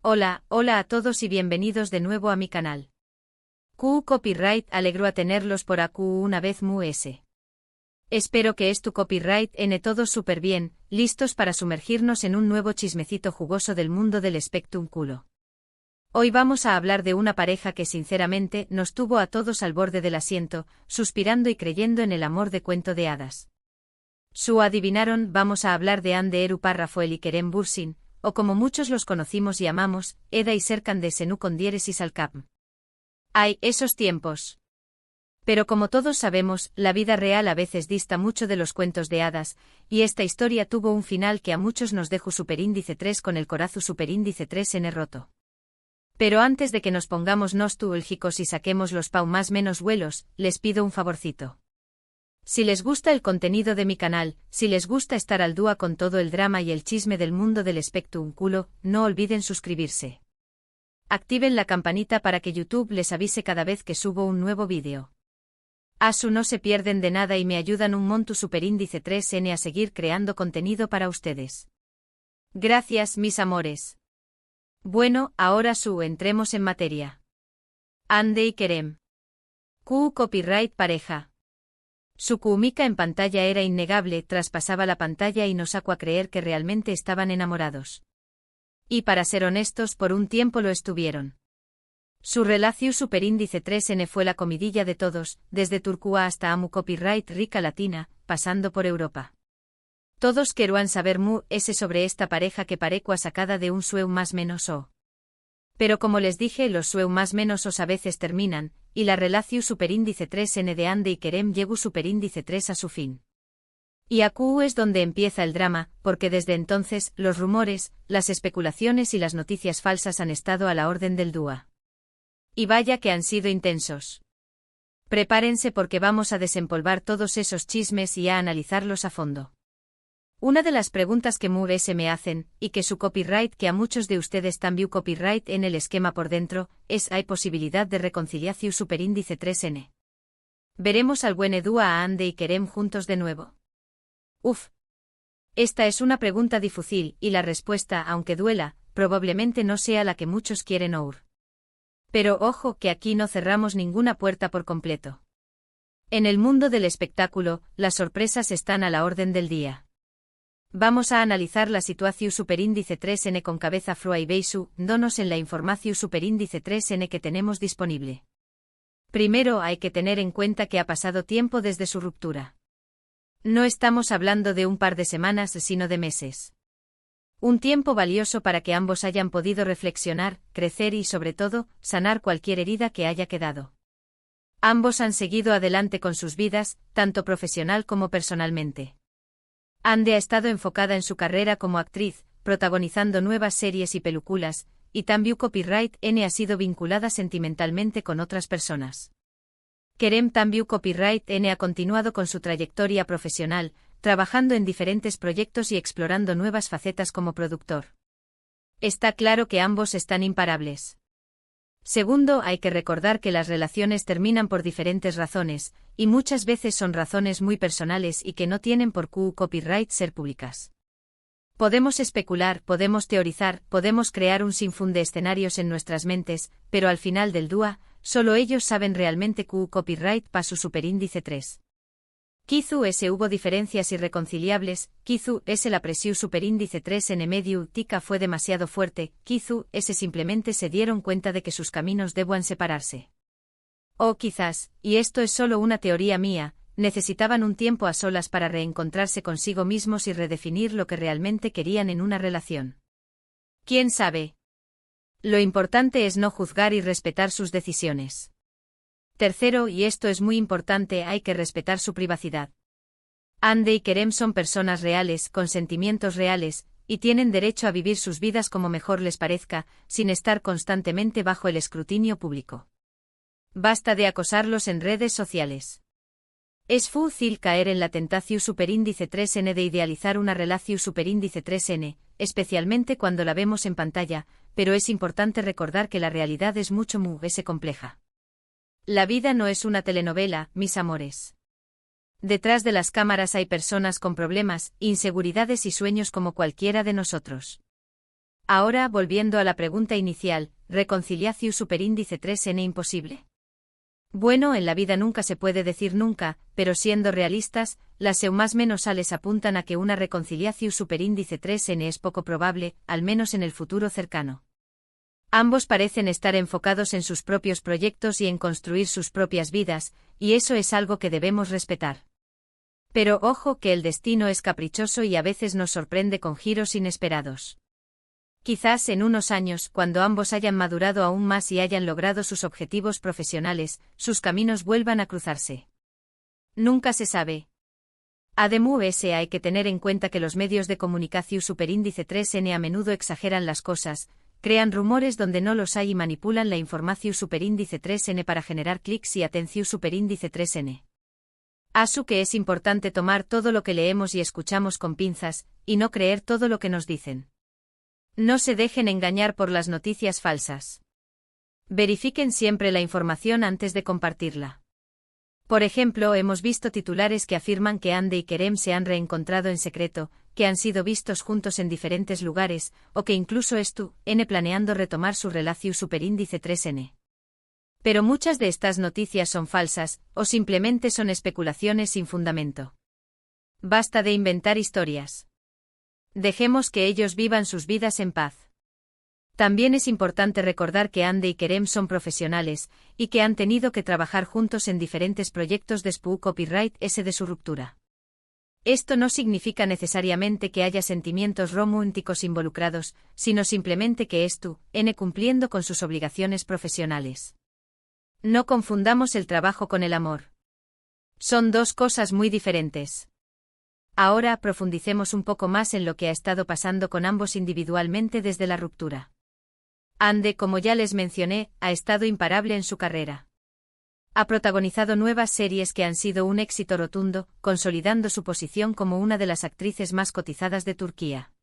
Hola a todos y bienvenidos de nuevo a mi canal. Q Copyright alegro a tenerlos por aquí una vez más. Espero que es tu copyright n todos súper bien, listos para sumergirnos en un nuevo chismecito jugoso del mundo del espectáculo. Hoy vamos a hablar de una pareja que sinceramente nos tuvo a todos al borde del asiento, suspirando y creyendo en el amor de cuento de hadas. Su adivinaron, vamos a hablar de Ande Eru Parrafoel y Kerem Bürsin, o como muchos los conocimos y amamos, Eda y Serkan de Senu con diéresis al cap. ¡Ay, esos tiempos! Pero como todos sabemos, la vida real a veces dista mucho de los cuentos de hadas, y esta historia tuvo un final que a muchos nos dejó superíndice 3 con el corazón superíndice 3n roto. Pero antes de que nos pongamos nostálgicos y saquemos los pau más menos vuelos, les pido un favorcito. Si les gusta el contenido de mi canal, si les gusta estar al día con todo el drama y el chisme del mundo del espectáculo, no olviden suscribirse. Activen la campanita para que YouTube les avise cada vez que subo un nuevo vídeo. Asu no se pierden de nada y me ayudan un monto superíndice 3n a seguir creando contenido para ustedes. Gracias, mis amores. Bueno, ahora entremos en materia. Ande y Kerem. Q Copyright pareja. Su química en pantalla era innegable, traspasaba la pantalla y nos sacó a creer que realmente estaban enamorados. Y para ser honestos, por un tiempo lo estuvieron. Su relación superíndice 3n fue la comidilla de todos, desde Turquía hasta Amu Copyright Rica Latina, pasando por Europa. Todos querían saber sobre esta pareja que parecua sacada de un sueño más menos o. Pero como les dije, los sueños más menos os a veces terminan, y la relación superíndice 3n de Ande y Kerem llegó superíndice 3 a su fin. Y aquí es donde empieza el drama, porque desde entonces, los rumores, las especulaciones y las noticias falsas han estado a la orden del día. Y vaya que han sido intensos. Prepárense porque vamos a desempolvar todos esos chismes y a analizarlos a fondo. Una de las preguntas que se me hacen, y que su copyright que a muchos de ustedes también copyright en el esquema por dentro, es ¿hay posibilidad de reconciliación superíndice 3n? ¿Veremos al buen Edu a Ande y Kerem juntos de nuevo? Uf. Esta es una pregunta difícil, y la respuesta, aunque duela, probablemente no sea la que muchos quieren oír. Pero ojo que aquí no cerramos ninguna puerta por completo. En el mundo del espectáculo, las sorpresas están a la orden del día. Vamos a analizar la situación superíndice 3n con cabeza froa y beisu, donos en la información superíndice 3n que tenemos disponible. Primero hay que tener en cuenta que ha pasado tiempo desde su ruptura. No estamos hablando de un par de semanas sino de meses. Un tiempo valioso para que ambos hayan podido reflexionar, crecer y sobre todo, sanar cualquier herida que haya quedado. Ambos han seguido adelante con sus vidas, tanto profesional como personalmente. Ande ha estado enfocada en su carrera como actriz, protagonizando nuevas series y películas, y también Copyright N ha sido vinculada sentimentalmente con otras personas. Kerem también Copyright N ha continuado con su trayectoria profesional, trabajando en diferentes proyectos y explorando nuevas facetas como productor. Está claro que ambos están imparables. Segundo, hay que recordar que las relaciones terminan por diferentes razones, y muchas veces son razones muy personales y que no tienen por copyright ser públicas. Podemos especular, podemos teorizar, podemos crear un sinfín de escenarios en nuestras mentes, pero al final del día, solo ellos saben realmente copyright para su superíndice 3. Quizu hubo diferencias irreconciliables, quizu la presión superíndice 3 en medio tica fue demasiado fuerte, quizu simplemente se dieron cuenta de que sus caminos debían separarse. O quizás, y esto es solo una teoría mía, necesitaban un tiempo a solas para reencontrarse consigo mismos y redefinir lo que realmente querían en una relación. ¿Quién sabe? Lo importante es no juzgar y respetar sus decisiones. Tercero, y esto es muy importante, hay que respetar su privacidad. Ande y Kerem son personas reales, con sentimientos reales, y tienen derecho a vivir sus vidas como mejor les parezca, sin estar constantemente bajo el escrutinio público. Basta de acosarlos en redes sociales. Es fácil caer en la tentación superíndice 3n de idealizar una relación superíndice 3n, especialmente cuando la vemos en pantalla, pero es importante recordar que la realidad es mucho más compleja. La vida no es una telenovela, mis amores. Detrás de las cámaras hay personas con problemas, inseguridades y sueños como cualquiera de nosotros. Ahora, volviendo a la pregunta inicial, ¿reconciliación superíndice 3n imposible? Bueno, en la vida nunca se puede decir nunca, pero siendo realistas, las más menos apuntan a que una reconciliación superíndice 3n es poco probable, al menos en el futuro cercano. Ambos parecen estar enfocados en sus propios proyectos y en construir sus propias vidas, y eso es algo que debemos respetar. Pero ojo que el destino es caprichoso y a veces nos sorprende con giros inesperados. Quizás en unos años, cuando ambos hayan madurado aún más y hayan logrado sus objetivos profesionales, sus caminos vuelvan a cruzarse. Nunca se sabe. Además, hay que tener en cuenta que los medios de comunicación superíndice 3n a menudo exageran las cosas, crean rumores donde no los hay y manipulan la información superíndice 3n para generar clics y atención superíndice 3n. Así que es importante tomar todo lo que leemos y escuchamos con pinzas, y no creer todo lo que nos dicen. No se dejen engañar por las noticias falsas. Verifiquen siempre la información antes de compartirla. Por ejemplo, hemos visto titulares que afirman que Hande y Kerem se han reencontrado en secreto, que han sido vistos juntos en diferentes lugares, o que incluso están planeando retomar su relación superíndice 3n. Pero muchas de estas noticias son falsas, o simplemente son especulaciones sin fundamento. Basta de inventar historias. Dejemos que ellos vivan sus vidas en paz. También es importante recordar que Hande y Kerem son profesionales, y que han tenido que trabajar juntos en diferentes proyectos después copyright de su ruptura. Esto no significa necesariamente que haya sentimientos románticos involucrados, sino simplemente que están cumpliendo con sus obligaciones profesionales. No confundamos el trabajo con el amor. Son dos cosas muy diferentes. Ahora profundicemos un poco más en lo que ha estado pasando con ambos individualmente desde la ruptura. Hande, como ya les mencioné, ha estado imparable en su carrera. Ha protagonizado nuevas series que han sido un éxito rotundo, consolidando su posición como una de las actrices más cotizadas de Turquía.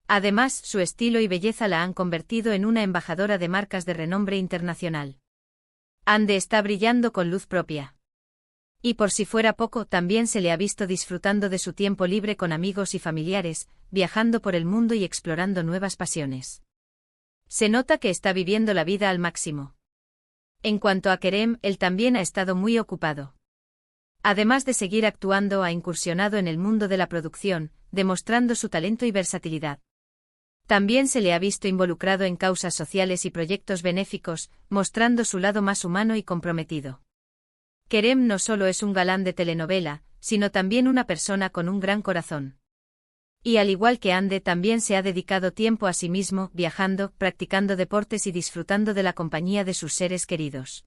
Además, su estilo y belleza la han convertido en una embajadora de marcas de renombre internacional. Hande está brillando con luz propia. Y por si fuera poco, también se le ha visto disfrutando de su tiempo libre con amigos y familiares, viajando por el mundo y explorando nuevas pasiones. Se nota que está viviendo la vida al máximo. En cuanto a Kerem, él también ha estado muy ocupado. Además de seguir actuando, ha incursionado en el mundo de la producción, demostrando su talento y versatilidad. También se le ha visto involucrado en causas sociales y proyectos benéficos, mostrando su lado más humano y comprometido. Kerem no solo es un galán de telenovela, sino también una persona con un gran corazón. Y al igual que Hande, también se ha dedicado tiempo a sí mismo, viajando, practicando deportes y disfrutando de la compañía de sus seres queridos.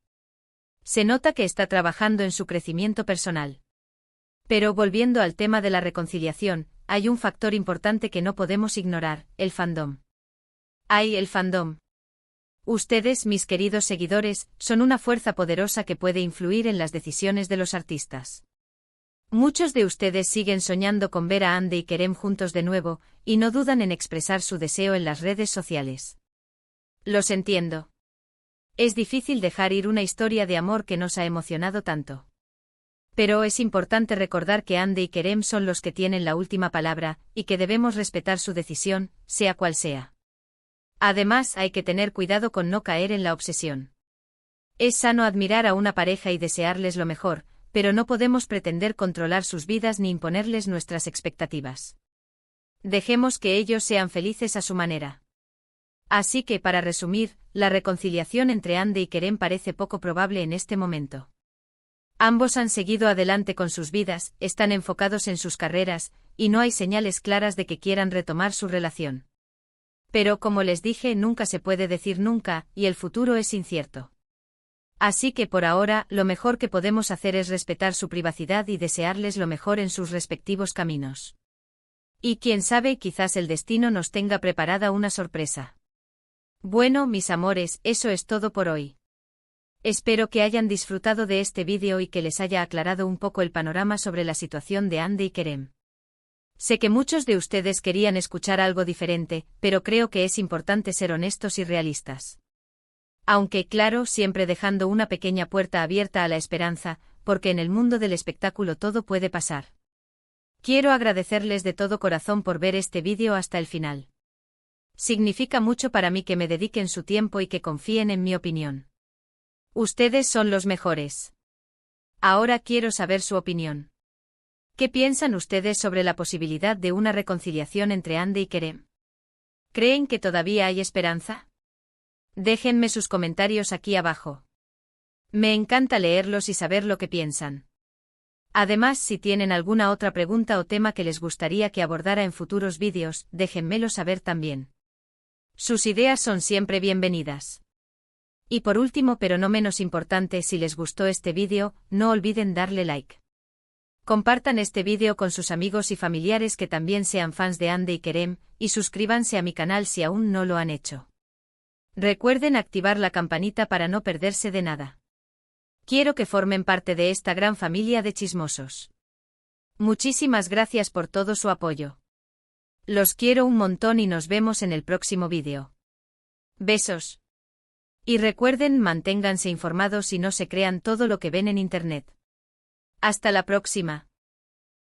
Se nota que está trabajando en su crecimiento personal. Pero volviendo al tema de la reconciliación, hay un factor importante que no podemos ignorar: el fandom. El fandom. Ustedes, mis queridos seguidores, son una fuerza poderosa que puede influir en las decisiones de los artistas. Muchos de ustedes siguen soñando con ver a Hande y Kerem juntos de nuevo, y no dudan en expresar su deseo en las redes sociales. Los entiendo. Es difícil dejar ir una historia de amor que nos ha emocionado tanto. Pero es importante recordar que Hande y Kerem son los que tienen la última palabra, y que debemos respetar su decisión, sea cual sea. Además, hay que tener cuidado con no caer en la obsesión. Es sano admirar a una pareja y desearles lo mejor, pero no podemos pretender controlar sus vidas ni imponerles nuestras expectativas. Dejemos que ellos sean felices a su manera. Así que, para resumir, la reconciliación entre Hande y Kerem parece poco probable en este momento. Ambos han seguido adelante con sus vidas, están enfocados en sus carreras, y no hay señales claras de que quieran retomar su relación. Pero como les dije, nunca se puede decir nunca, y el futuro es incierto. Así que por ahora, lo mejor que podemos hacer es respetar su privacidad y desearles lo mejor en sus respectivos caminos. Y quién sabe, quizás el destino nos tenga preparada una sorpresa. Bueno, mis amores, eso es todo por hoy. Espero que hayan disfrutado de este vídeo y que les haya aclarado un poco el panorama sobre la situación de Hande y Kerem. Sé que muchos de ustedes querían escuchar algo diferente, pero creo que es importante ser honestos y realistas. Aunque, claro, siempre dejando una pequeña puerta abierta a la esperanza, porque en el mundo del espectáculo todo puede pasar. Quiero agradecerles de todo corazón por ver este vídeo hasta el final. Significa mucho para mí que me dediquen su tiempo y que confíen en mi opinión. Ustedes son los mejores. Ahora quiero saber su opinión. ¿Qué piensan ustedes sobre la posibilidad de una reconciliación entre Andy y Kerem? ¿Creen que todavía hay esperanza? Déjenme sus comentarios aquí abajo. Me encanta leerlos y saber lo que piensan. Además, si tienen alguna otra pregunta o tema que les gustaría que abordara en futuros vídeos, déjenmelo saber también. Sus ideas son siempre bienvenidas. Y por último, pero no menos importante, si les gustó este vídeo, no olviden darle like. Compartan este vídeo con sus amigos y familiares que también sean fans de Andy y Kerem, y suscríbanse a mi canal si aún no lo han hecho. Recuerden activar la campanita para no perderse de nada. Quiero que formen parte de esta gran familia de chismosos. Muchísimas gracias por todo su apoyo. Los quiero un montón y nos vemos en el próximo vídeo. Besos. Y recuerden, manténganse informados y no se crean todo lo que ven en internet. Hasta la próxima.